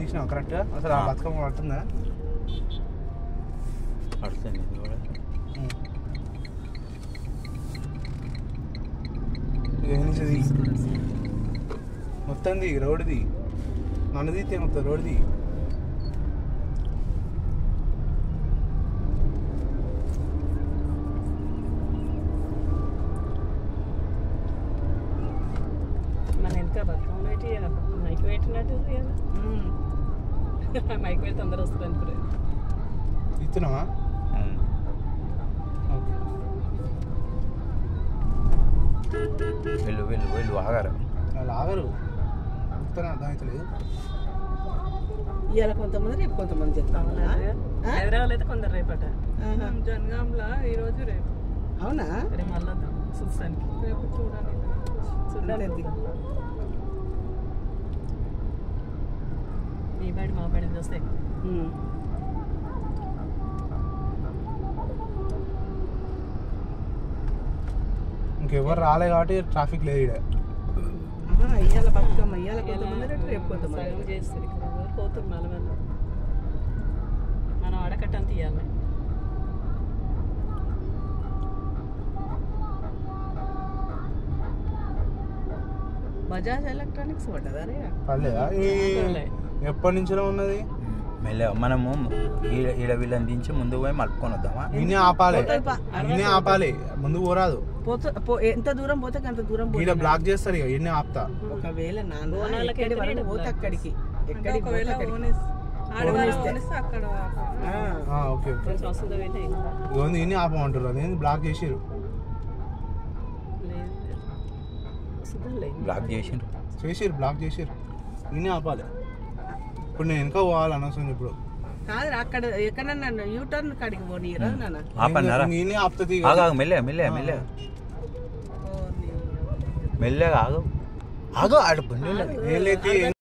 తీసినావు correct అసలు ఆ బతుకమ్మ పడుతుందా పడుతుంది నుంచిది మొత్తంది రోడ్డుది నన్ను తీస్తే మొత్తం రోడ్డుది మన ఎంత బతుకమ్మ పెట్టి మైక్ పెట్టినట్టు మైక్ పెడితే అందరూ వస్తారు అనుకున్నారు ఇస్తున్నావా వెళ్ళు వెళ్ళు వెళ్ళు ఆగారు వాళ్ళు ఆగరు చెప్తాను అర్థమవుతలేదు ఇవాళ కొంతమంది రేపు కొంతమంది చెప్తాను హైదరాబాద్ అయితే కొందరు రేపట జనగాంలో ఈరోజు రేపు అవునా రేపు మళ్ళీ చూస్తానికి రేపు చూడాలి చూడాలి మీ బడి మా బడి వస్తే ఇంకెవరు రాలే కాబట్టి ట్రాఫిక్ లేదు ఇక్కడ ఇవాళ బతుకమ్మ ఇవాళ కొంతమంది రేపు కొంతమంది సగం చేస్తారు ఇక్కడ పోతాం మళ్ళీ మనం అడకట్టని తీయాలి బజాజ్ ఎలక్ట్రానిక్స్ పడ్డదా పర్లేదా ఎప్పటి నుంచో ఉన్నది మెల్ల మనము ఈడ వీళ్ళని దించి ముందు పోయి మలుపుకొని వద్దామా నిన్నే ఆపాలి ముందు పోరాదు ఎంత దూరం పోతే అంత దూరం ఈడ బ్లాక్ చేస్తారు ఇక ఎన్ని ఆపుతా ఒకవేళ నాన్న పోతే అక్కడికి ఓకే ఇవన్నీ ఎన్ని ఆపమంటారు అదేంది బ్లాక్ చేసిరు బ్లాక్ బ్లాక్ చేసిరు ఇన్ని ఆపాలి ఇప్పుడు నేను వెనక పోవాలి అనవసరం ఇప్పుడు కాదు అక్కడ ఎక్కడన్నా యూటర్న్ కాడికి పోనీరా నాన్న ఆపుతుంది మెల్లగా ఆగు ఆడు బండి